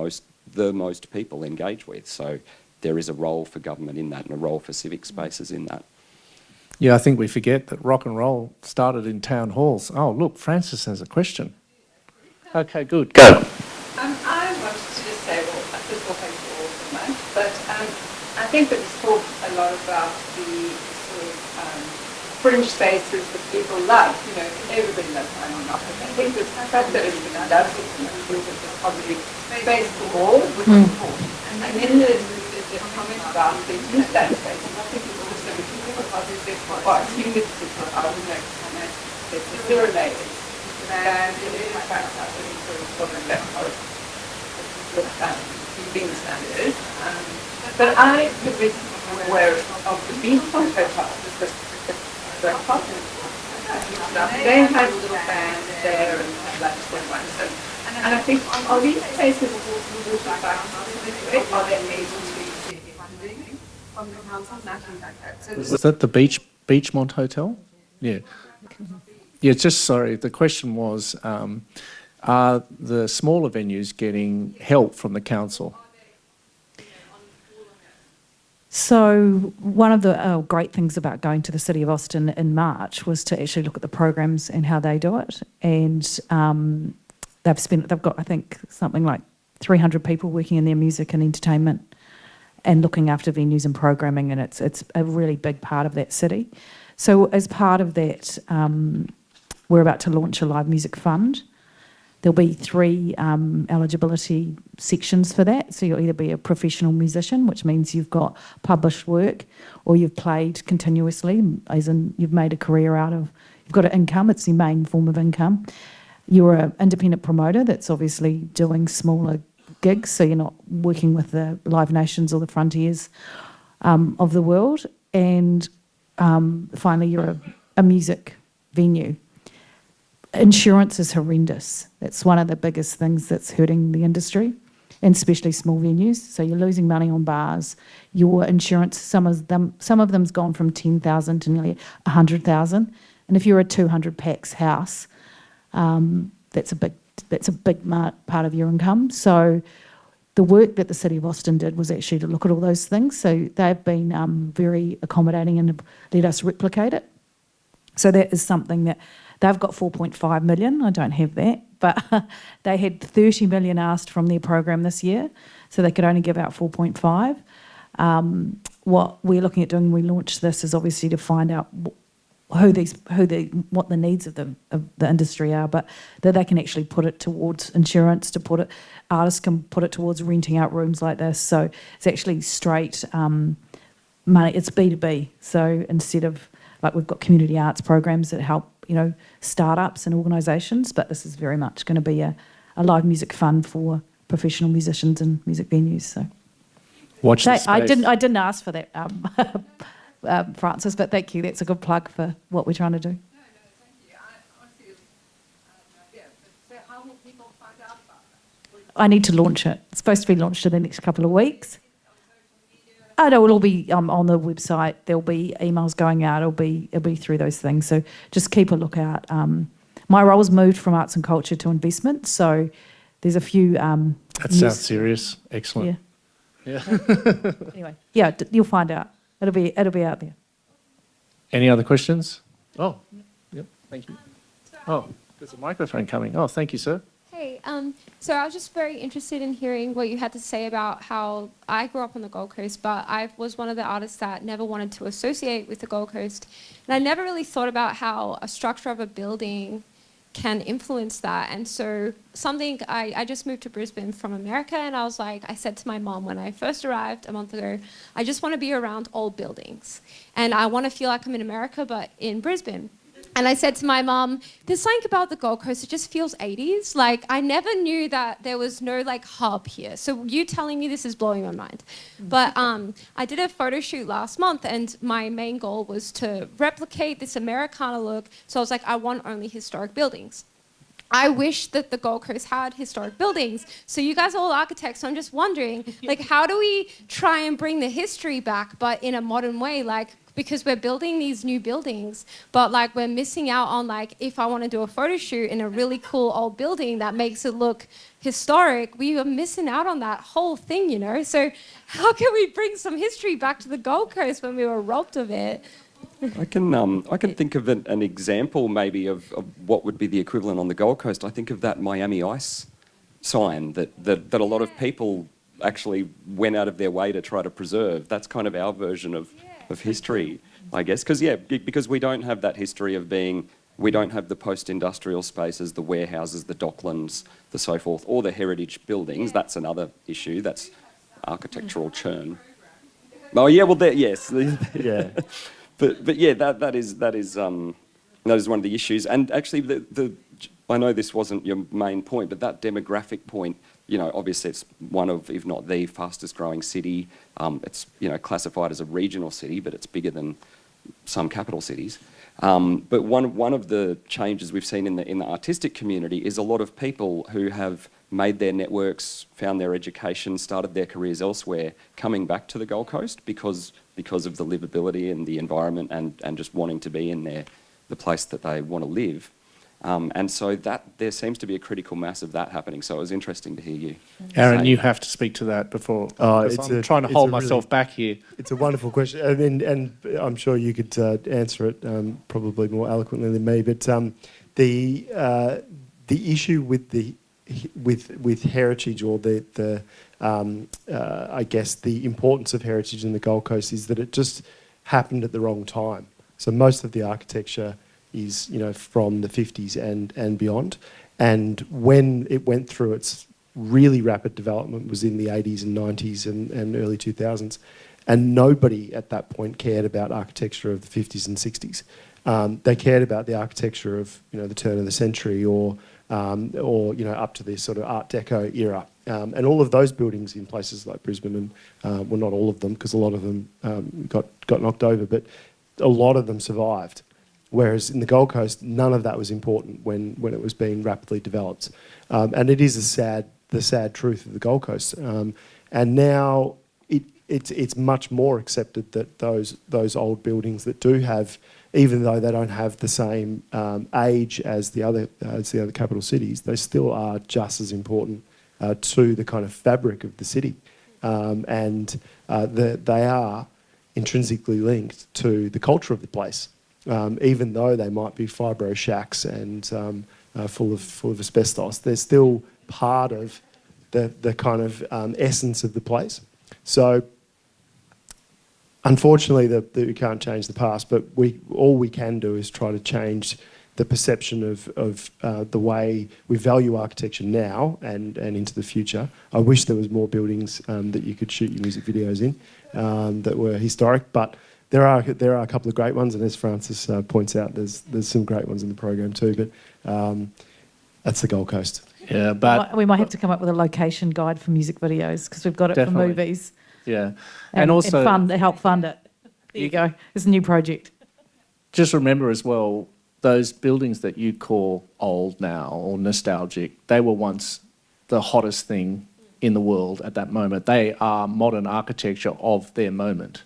the most people engage with. So there is a role for government in that and a role for civic spaces in that. Yeah, I think we forget that rock and roll started in town halls. Oh, look, Francis has a question. Okay, good. Go. I wanted to just say, well, first of all, thank you all so much. But I think that we talk a lot about the sort of fringe spaces that people love. Everybody loves Simon Rock. I think the fact that everybody loves it and feels that there's probably space for all would be important. And then there's comment about the use that space. And I think it's also opportunities for architects and there's zero layers. And it is in fact happening sort of that being standards. But I was recently aware of the Beachfront Hotel. They had a little band there and that sort of one. And I think are these places also back are they able to funding from the council? Is that the Beachmont Hotel? Yeah. Yeah, sorry, the question was, are the smaller venues getting help from the council? So one of the great things about going to the City of Austin in March was to actually look at the programs and how they do it. And they've got, I think, something like 300 people working in their music and entertainment and looking after venues and programming, and it's a really big part of that city. So as part of that, we're about to launch a live music fund There'll be 3 eligibility sections for that. So you'll either be a professional musician, which means you've got published work, or you've played continuously, as in you've made a career out of, you've got an income, it's your main form of income. You're an independent promoter that's obviously doing smaller gigs, so you're not working with the Live Nations or the Frontiers of the world. And finally, you're a music venue. Insurance is horrendous. That's one of the biggest things that's hurting the industry, and especially small venues. So you're losing money on bars. Your insurance, some of them's gone from 10,000 to nearly 100,000. And if you're a 200 pax house, that's a big part of your income. So the work that the City of Austin did was actually to look at all those things. So they've been very accommodating and have let us replicate it. So that is something that they've got 4.5 million. I don't have that, but they had 30 million asked from their program this year, so they could only give out 4.5. What we're looking at doing when we launch this is obviously to find out what the needs of the industry are, but that they can actually put it towards insurance, artists can put it towards renting out rooms like this. So it's actually straight money. It's B2B. So instead of, like, we've got community arts programs that help, startups and organisations, but this is very much going to be a live music fund for professional musicians and music venues. So Watch this space. I didn't ask for that, Francis, but thank you. That's a good plug for what we're trying to do. No, thank you. I honestly have no idea. But so how will people find out about that? I need to launch it. It's supposed to be launched in the next couple of weeks. Oh, no, it'll be on the website. There'll be emails going out. It'll be through those things. So just keep a lookout. My role's moved from arts and culture to investment. So there's a few. That sounds serious. Excellent. Yeah. Anyway, yeah, you'll find out. It'll be out there. Any other questions? Oh, yep. Thank you. Oh, there's a microphone coming. Oh, thank you, sir. Hey, so I was just very interested in hearing what you had to say about how I grew up on the Gold Coast, but I was one of the artists that never wanted to associate with the Gold Coast. And I never really thought about how a structure of a building can influence that. And so I just moved to Brisbane from America, and I said to my mom when I first arrived a month ago, I just want to be around old buildings. And I want to feel like I'm in America, but in Brisbane. And I said to my mum, there's something about the Gold Coast, it just feels 80s. Like, I never knew that there was no, hub here. So you telling me this is blowing my mind. But I did a photo shoot last month, and my main goal was to replicate this Americana look. So I was like, I want only historic buildings. I wish that the Gold Coast had historic buildings. So you guys are all architects, so I'm just wondering, how do we try and bring the history back, but in a modern way? Because we're building these new buildings, but we're missing out on if I want to do a photo shoot in a really cool old building that makes it look historic, we are missing out on that whole thing, So how can we bring some history back to the Gold Coast when we were robbed of it? I can think of an example maybe of what would be the equivalent on the Gold Coast. I think of that Miami Ice sign that a lot of people actually went out of their way to try to preserve. That's kind of our version of history, I guess. Because we don't have that history of we don't have the post-industrial spaces, the warehouses, the docklands, the so forth, or the heritage buildings. That's another issue. That's architectural churn. Oh yeah, well yes. Yeah. But yeah, that is one of the issues. And actually, I know this wasn't your main point, but that demographic point, obviously it's one of, if not the fastest growing city. It's classified as a regional city, but it's bigger than some capital cities. But one of the changes we've seen in the artistic community is a lot of people who have made their networks, found their education, started their careers elsewhere, coming back to the Gold Coast because of the livability and the environment and just wanting to be in the place that they want to live. And so there seems to be a critical mass of that happening. So it was interesting to hear you. Aaron, you have to speak to that before. I'm trying to hold myself back here. It's a wonderful question, and I'm sure you could answer it probably more eloquently than me. But the issue with heritage, or I guess the importance of heritage in the Gold Coast, is that it just happened at the wrong time. So most of the architecture is, you know, from the 50s and beyond. And when it went through its really rapid development was in the 80s and 90s and early 2000s. And nobody at that point cared about architecture of the 50s and 60s. They cared about the architecture of, you know, the turn of the century or you know, up to this sort of Art Deco era. And all of those buildings in places like Brisbane, and well, not all of them, because a lot of them got knocked over, but a lot of them survived. Whereas in the Gold Coast, none of that was important when it was being rapidly developed. And it is the sad truth of the Gold Coast. And now it's much more accepted that those old buildings that do have, even though they don't have the same age as the other capital cities, they still are just as important to the kind of fabric of the city. And they are intrinsically linked to the culture of the place. Even though they might be fibro shacks and full of asbestos, they're still part of the kind of essence of the place. So, unfortunately, we can't change the past, but all we can do is try to change the perception of the way we value architecture now and into the future. I wish there was more buildings that you could shoot your music videos in that were historic, but there are a couple of great ones, and as Francis points out, there's some great ones in the program too. But that's the Gold Coast. Yeah, but We might have to come up with a location guide for music videos because we've got it Definitely. for movies. yeah, and also help fund it. There you go. It's a new project. just remember as well, those buildings that you call old now or nostalgic, they were once the hottest thing in the world at that moment. They are modern architecture of their moment.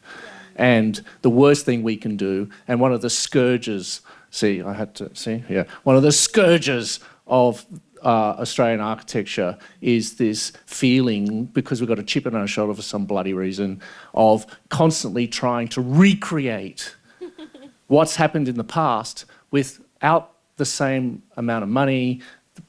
And the worst thing we can do, and one of the scourges, one of the scourges of Australian architecture is this feeling, because we've got a chip on our shoulder for some bloody reason, of constantly trying to recreate what's happened in the past without the same amount of money,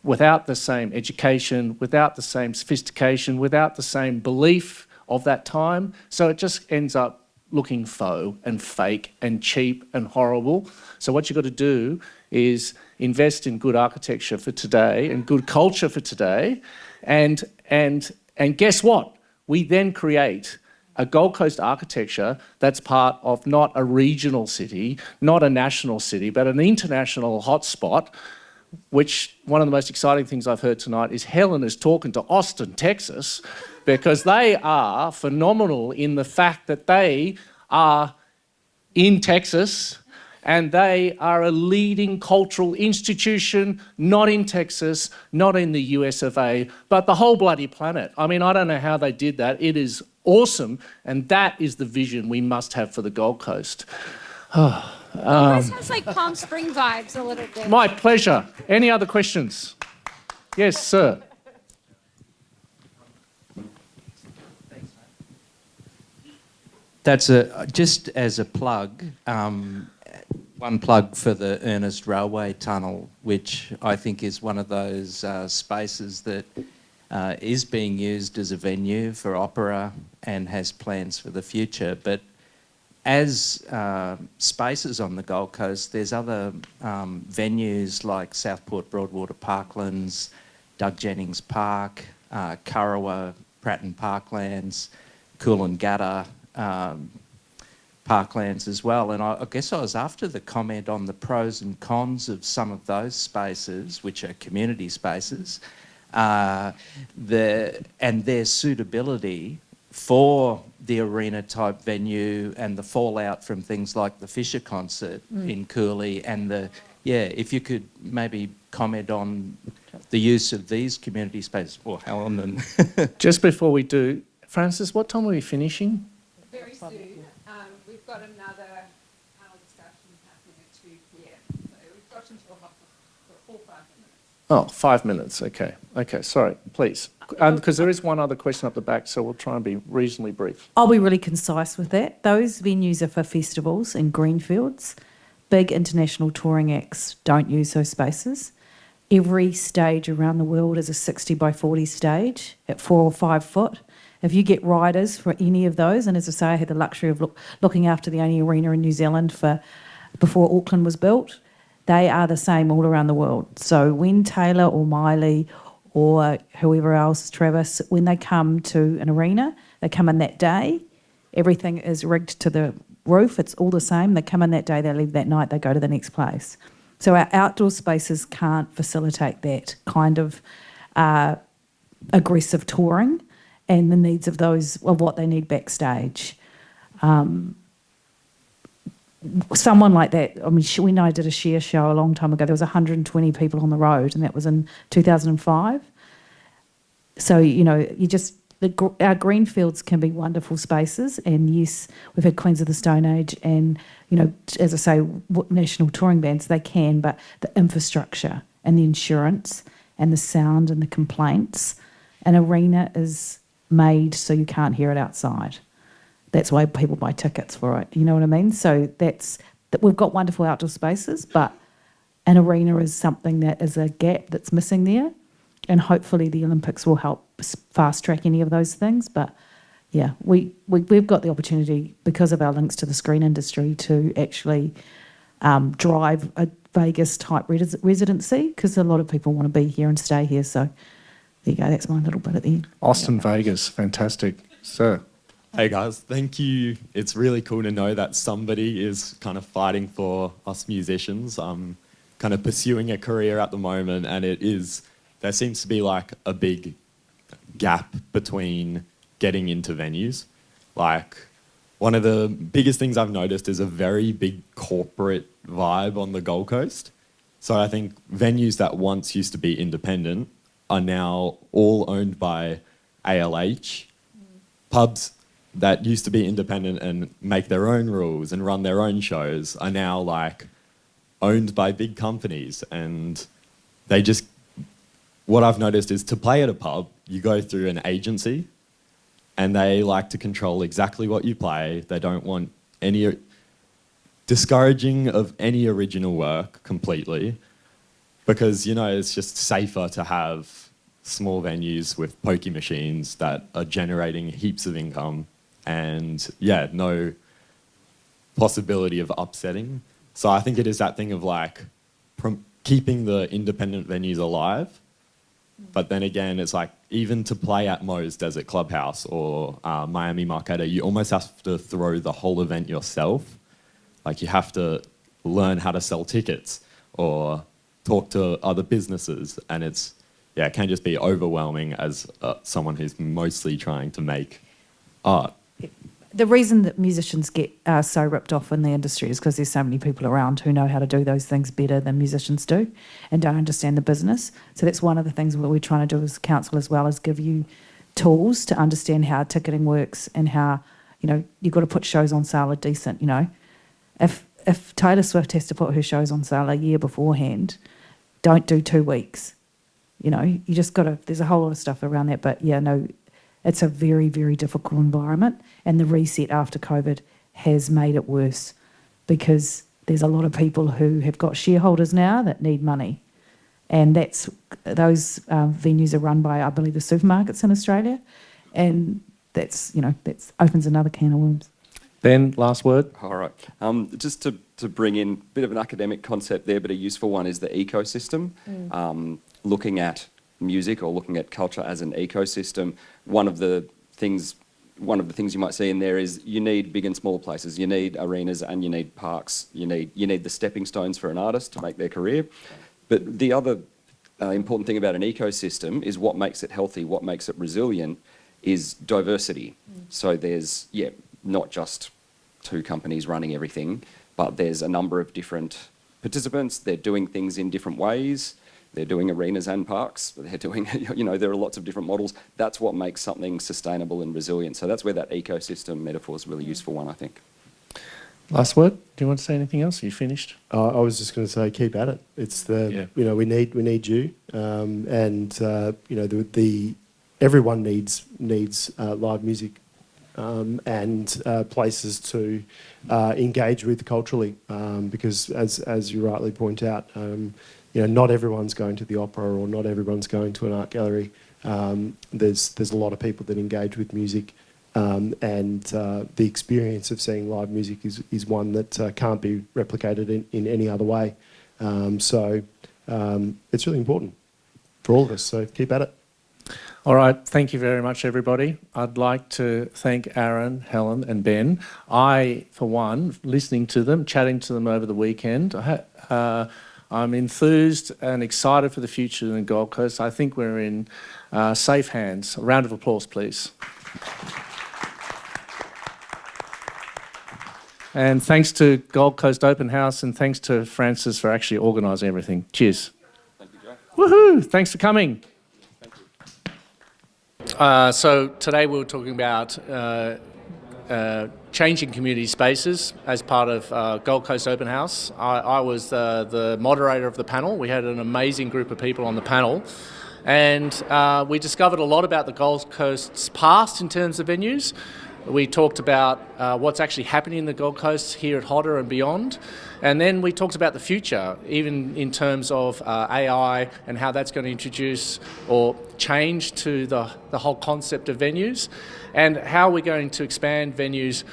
without the same education, without the same sophistication, without the same belief of that time. So it just ends up looking faux and fake and cheap and horrible. So what you've got to do is invest in good architecture for today and good culture for today. And guess what? We then create a Gold Coast architecture that's part of not a regional city, not a national city, but an international hotspot, which one of the most exciting things I've heard tonight is Helen is talking to Austin, Texas, because they are phenomenal in the fact that they are in Texas and they are a leading cultural institution, not in Texas, not in the US of A, but the whole bloody planet. I mean, I don't know how they did that. It is awesome, and that is the vision we must have for the Gold Coast. This has like Palm Spring vibes a little bit. My pleasure. Any other questions? Yes, sir. That's just as a plug, one plug for the Ernest Railway Tunnel, which I think is one of those spaces that is being used as a venue for opera and has plans for the future. But as spaces on the Gold Coast, there's other venues like Southport Broadwater Parklands, Doug Jennings Park, Kurrawa, Pratton Parklands, Coolangatta Parklands as well. And I guess I was after the comment on the pros and cons of some of those spaces, which are community spaces, and their suitability for the arena type venue and the fallout from things like the Fisher concert in Cooley and if you could maybe comment on the use of these community spaces. Or Helen and Just before we do, Francis, what time are we finishing? Very soon. We've got another panel discussion happening at 2 p.m. So we've got until 4 or 5 minutes. Oh, 5 minutes. Okay. Okay, sorry. Please. Because there is one other question up the back, so we'll try and be reasonably brief. I'll be really concise with that. Those venues are for festivals and greenfields. Big international touring acts don't use those spaces. Every stage around the world is a 60 by 40 stage at 4 or 5 foot. If you get riders for any of those, and as I say, I had the luxury of looking after the only arena in New Zealand before Auckland was built, they are the same all around the world. So when Taylor or Miley or whoever else, Travis, when they come to an arena, they come in that day, everything is rigged to the roof, it's all the same. They come in that day, they leave that night, they go to the next place. So our outdoor spaces can't facilitate that kind of aggressive touring and the needs of those, of what they need backstage. Someone like that, I mean, when I did a Share show a long time ago, there was 120 people on the road, and that was in 2005. So, you know, our greenfields can be wonderful spaces, and yes, we've had Queens of the Stone Age and, you know, as I say, national touring bands, they can, but the infrastructure and the insurance and the sound and the complaints, an arena is made so you can't hear it outside. That's why people buy tickets for it, you know what I mean? So that we've got wonderful outdoor spaces, but an arena is something that is a gap that's missing there, and hopefully the Olympics will help fast track any of those things. But yeah, we've got the opportunity, because of our links to the screen industry, to actually drive a Vegas type residency, because a lot of people want to be here and stay here. So there you go, that's my little bit at the end. Austin, Vegas, fantastic. Sir. Hey guys, thank you. It's really cool to know that somebody is kind of fighting for us musicians. I'm kind of pursuing a career at the moment, and there seems to be like a big gap between getting into venues. Like, one of the biggest things I've noticed is a very big corporate vibe on the Gold Coast. So I think venues that once used to be independent are now all owned by ALH. Pubs that used to be independent and make their own rules and run their own shows are now like owned by big companies, and what I've noticed is, to play at a pub, you go through an agency and they like to control exactly what you play. They don't want any discouraging of any original work completely, because, you know, it's just safer to have small venues with pokey machines that are generating heaps of income and, yeah, no possibility of upsetting. So I think it is that thing of like keeping the independent venues alive. But then again, it's like, even to play at Mo's Desert Clubhouse or Miami Marquetta, you almost have to throw the whole event yourself. Like, you have to learn how to sell tickets or talk to other businesses. And it can just be overwhelming as someone who's mostly trying to make art. The reason that musicians get so ripped off in the industry is because there's so many people around who know how to do those things better than musicians do and don't understand the business. So that's one of the things that we're trying to do as council, as well as give you tools to understand how ticketing works and how, you know, you've got to put shows on sale are decent, you know. If Taylor Swift has to put her shows on sale a year beforehand, don't do 2 weeks. You know, you just got to, there's a whole lot of stuff around that, but yeah, no, it's a very, very difficult environment, and the reset after COVID has made it worse, because there's a lot of people who have got shareholders now that need money, and those venues are run by, I believe, the supermarkets in Australia, and that opens another can of worms. Ben, last word. All right. Just to bring in a bit of an academic concept there, but a useful one, is the ecosystem. Looking at music or looking at culture as an ecosystem, one of the things you might see in there is you need big and small places. You need arenas and you need parks. You need the stepping stones for an artist to make their career. But the other important thing about an ecosystem is what makes it healthy, what makes it resilient, is diversity. So there's, not just 2 companies running everything, but there's a number of different participants. They're doing things in different ways. They're doing arenas and parks. They're doing, there are lots of different models. That's what makes something sustainable and resilient. So that's where that ecosystem metaphor is a really useful one, I think. Last word. Do you want to say anything else? Are you finished? I was just going to say, keep at it. It's we need you, everyone needs live music and places to engage with culturally, because as you rightly point out, not everyone's going to the opera, or not everyone's going to an art gallery. There's a lot of people that engage with music, and the experience of seeing live music is one that can't be replicated in any other way. So it's really important for all of us, so keep at it. All right, thank you very much, everybody. I'd like to thank Aaron, Helen and Ben. I, for one, listening to them, chatting to them over the weekend, I'm enthused and excited for the future in the Gold Coast. I think we're in safe hands. A round of applause, please. And thanks to Gold Coast Open House and thanks to Francis for actually organising everything. Cheers. Thank you, Joe. Woohoo! Thanks for coming. So today we were talking about changing community spaces as part of Gold Coast Open House. I was the moderator of the panel. We had an amazing group of people on the panel, and we discovered a lot about the Gold Coast's past in terms of venues. We talked about what's actually happening in the Gold Coast here at HOTA and beyond. And then we talked about the future, even in terms of AI and how that's going to introduce or change to the whole concept of venues, and how we're going to expand venues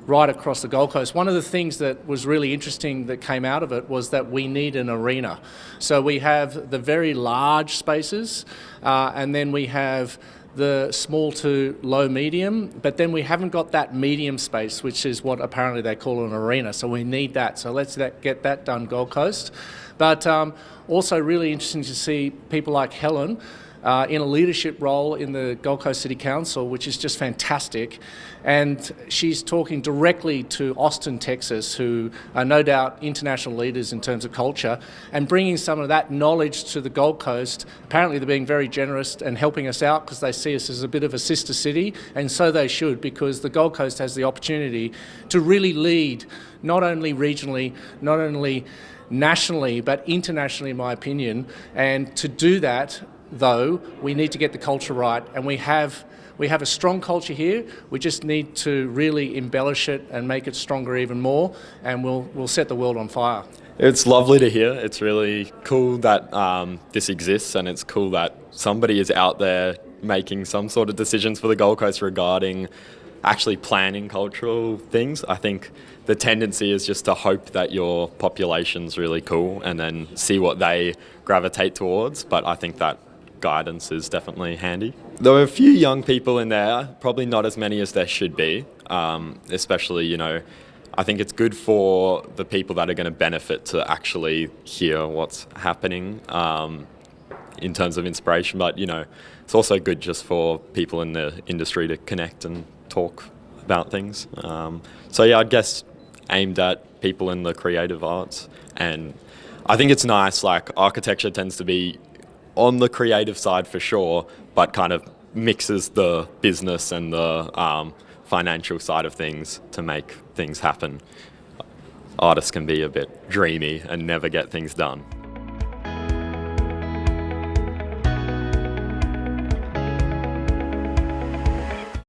right across the Gold Coast. One of the things that was really interesting that came out of it was that we need an arena. So we have the very large spaces, and then we have the small to low medium, but then we haven't got that medium space, which is what apparently they call an arena. So we need that. So let's get that done, Gold Coast. But also really interesting to see people like Helen in a leadership role in the Gold Coast City Council, which is just fantastic. And she's talking directly to Austin, Texas, who are no doubt international leaders in terms of culture, and bringing some of that knowledge to the Gold Coast. Apparently they're being very generous and helping us out because they see us as a bit of a sister city, and so they should, because the Gold Coast has the opportunity to really lead, not only regionally, not only nationally, but internationally, in my opinion. And to do that, though, we need to get the culture right, and we have a strong culture here. We just need to really embellish it and make it stronger even more, and we'll set the world on fire. It's lovely to hear. It's really cool that this exists, and it's cool that somebody is out there making some sort of decisions for the Gold Coast regarding actually planning cultural things. I think the tendency is just to hope that your population's really cool and then see what they gravitate towards, but I think that guidance is definitely handy. There were a few young people in there, probably not as many as there should be, especially, I think it's good for the people that are going to benefit to actually hear what's happening in terms of inspiration, but, it's also good just for people in the industry to connect and talk about things. So yeah, I guess aimed at people in the creative arts, and I think it's nice, like architecture tends to be on the creative side for sure, but kind of mixes the business and the financial side of things to make things happen. Artists can be a bit dreamy and never get things done.